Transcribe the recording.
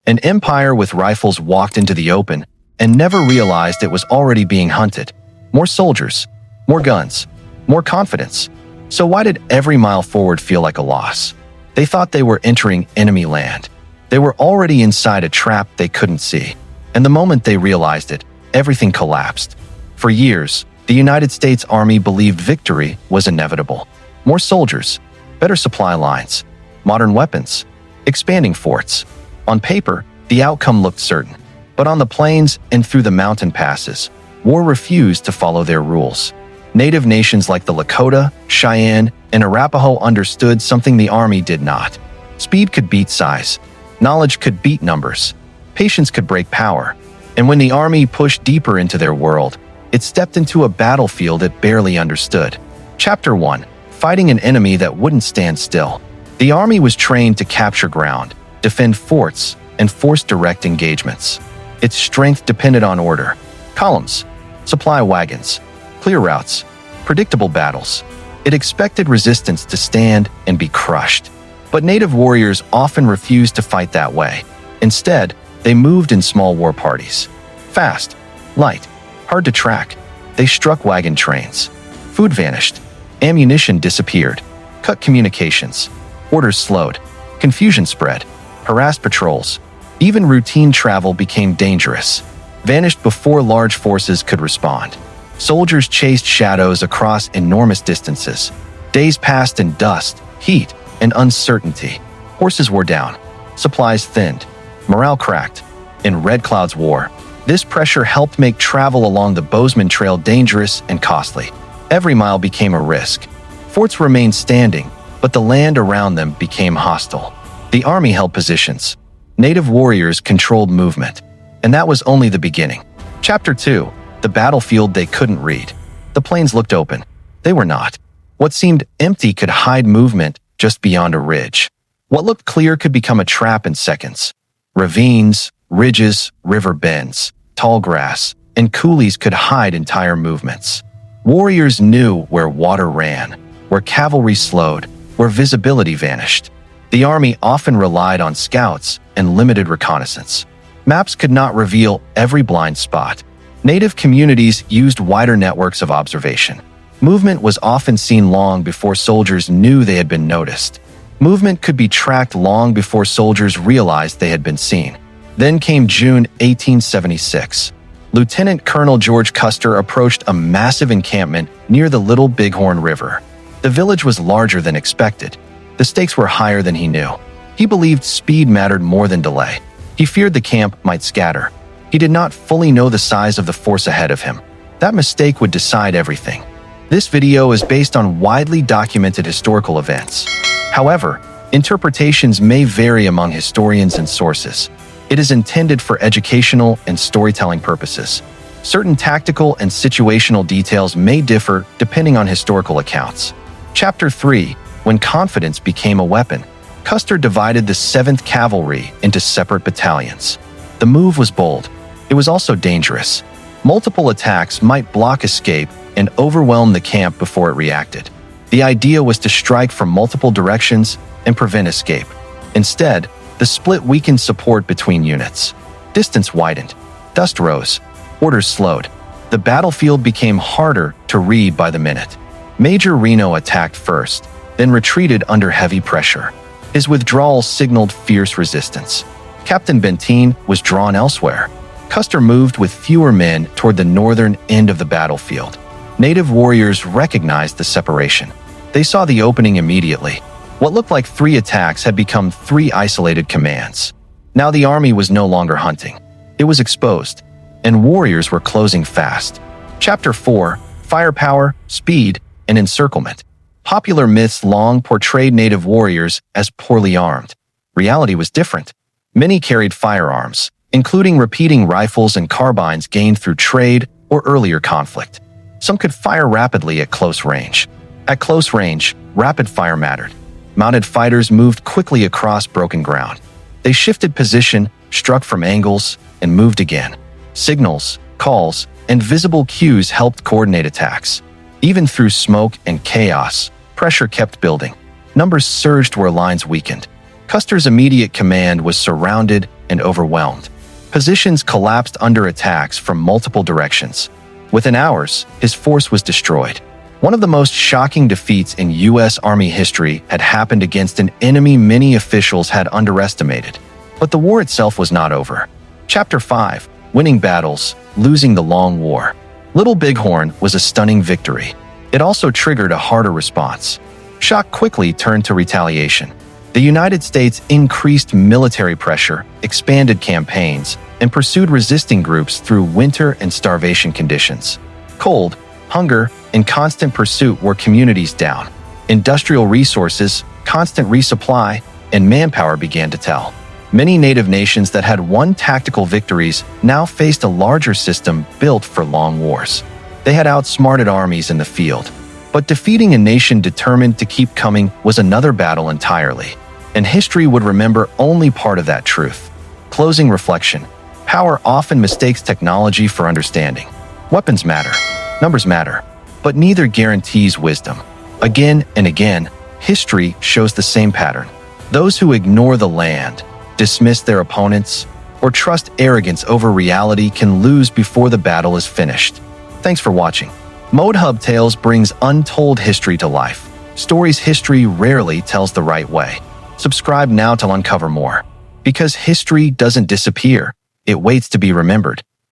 An empire with rifles walked into the open and never realized it was already being hunted. More soldiers, more guns, more confidence. So why did every mile forward feel like a loss? They thought they were entering enemy land. They were already inside a trap they couldn't see. And the moment they realized it, everything collapsed. For years, the United States Army believed victory was inevitable. More soldiers, better supply lines, modern weapons, expanding forts. On paper, the outcome looked certain. But on the plains and through the mountain passes, war refused to follow their rules. Native nations like the Lakota, Cheyenne, and Arapaho understood something the army did not. Speed could beat size. Knowledge could beat numbers. Patience could break power. And when the army pushed deeper into their world, it stepped into a battlefield it barely understood. Chapter 1. Fighting an enemy that wouldn't stand still. The army was trained to capture ground, defend forts, and force direct engagements. Its strength depended on order. Columns, supply wagons, clear routes, predictable battles. It expected resistance to stand and be crushed. But native warriors often refused to fight that way. Instead, they moved in small war parties. Fast, light, hard to track. They struck wagon trains. Food vanished. Ammunition disappeared. Cut communications. Orders slowed. Confusion spread. Harassed patrols. Even routine travel became dangerous. Vanished before large forces could respond. Soldiers chased shadows across enormous distances. Days passed in dust, heat, and uncertainty. Horses wore down. Supplies thinned. Morale cracked. In Red Cloud's war, this pressure helped make travel along the Bozeman Trail dangerous and costly. Every mile became a risk. Forts remained standing, but the land around them became hostile. The army held positions. Native warriors controlled movement. And that was only the beginning. Chapter 2. The battlefield they couldn't read. The plains looked open. They were not. What seemed empty could hide movement just beyond a ridge. What looked clear could become a trap in seconds. Ravines, ridges, river bends, tall grass, and coulees could hide entire movements. Warriors knew where water ran, where cavalry slowed, where visibility vanished. The army often relied on scouts and limited reconnaissance. Maps could not reveal every blind spot. Native communities used wider networks of observation. Movement was often seen long before soldiers knew they had been noticed. Movement could be tracked long before soldiers realized they had been seen. Then came June 1876. Lieutenant Colonel George Custer approached a massive encampment near the Little Bighorn River. The village was larger than expected. The stakes were higher than he knew. He believed speed mattered more than delay. He feared the camp might scatter. He did not fully know the size of the force ahead of him. That mistake would decide everything. This video is based on widely documented historical events. However, interpretations may vary among historians and sources. It is intended for educational and storytelling purposes. Certain tactical and situational details may differ depending on historical accounts. Chapter 3. When confidence became a weapon. Custer divided the 7th Cavalry into separate battalions. The move was bold. It was also dangerous. Multiple attacks might block escape and overwhelm the camp before it reacted. The idea was to strike from multiple directions and prevent escape. Instead, the split weakened support between units. Distance widened. Dust rose. Orders slowed. The battlefield became harder to read by the minute. Major Reno attacked first, then retreated under heavy pressure. His withdrawal signaled fierce resistance. Captain Benteen was drawn elsewhere. Custer moved with fewer men toward the northern end of the battlefield. Native warriors recognized the separation. They saw the opening immediately. What looked like 3 attacks had become 3 isolated commands. Now the army was no longer hunting. It was exposed, and warriors were closing fast. Chapter 4. Firepower, Speed, and Encirclement. Popular myths long portrayed native warriors as poorly armed. Reality was different. Many carried firearms, including repeating rifles and carbines gained through trade or earlier conflict. Some could fire rapidly at close range. At close range, rapid fire mattered. Mounted fighters moved quickly across broken ground. They shifted position, struck from angles, and moved again. Signals, calls, and visible cues helped coordinate attacks. Even through smoke and chaos, pressure kept building. Numbers surged where lines weakened. Custer's immediate command was surrounded and overwhelmed. Positions collapsed under attacks from multiple directions. Within hours, his force was destroyed. One of the most shocking defeats in U.S. Army history had happened against an enemy many officials had underestimated. But the war itself was not over. Chapter 5: Winning Battles, Losing the Long War. Little Bighorn was a stunning victory. It also triggered a harder response. Shock quickly turned to retaliation. The United States increased military pressure, expanded campaigns, and pursued resisting groups through winter and starvation conditions. Cold, hunger, and constant pursuit wore communities down. Industrial resources, constant resupply, and manpower began to tell. Many native nations that had won tactical victories now faced a larger system built for long wars. They had outsmarted armies in the field. But defeating a nation determined to keep coming was another battle entirely. And history would remember only part of that truth. Closing reflection. Power often mistakes technology for understanding. Weapons matter. Numbers matter. But neither guarantees wisdom. Again and again, history shows the same pattern. Those who ignore the land, dismiss their opponents, or trust arrogance over reality can lose before the battle is finished. Thanks for watching. Mode Hub Tales brings untold history to life. Stories history rarely tells the right way. Subscribe now to uncover more. Because history doesn't disappear, it waits to be remembered.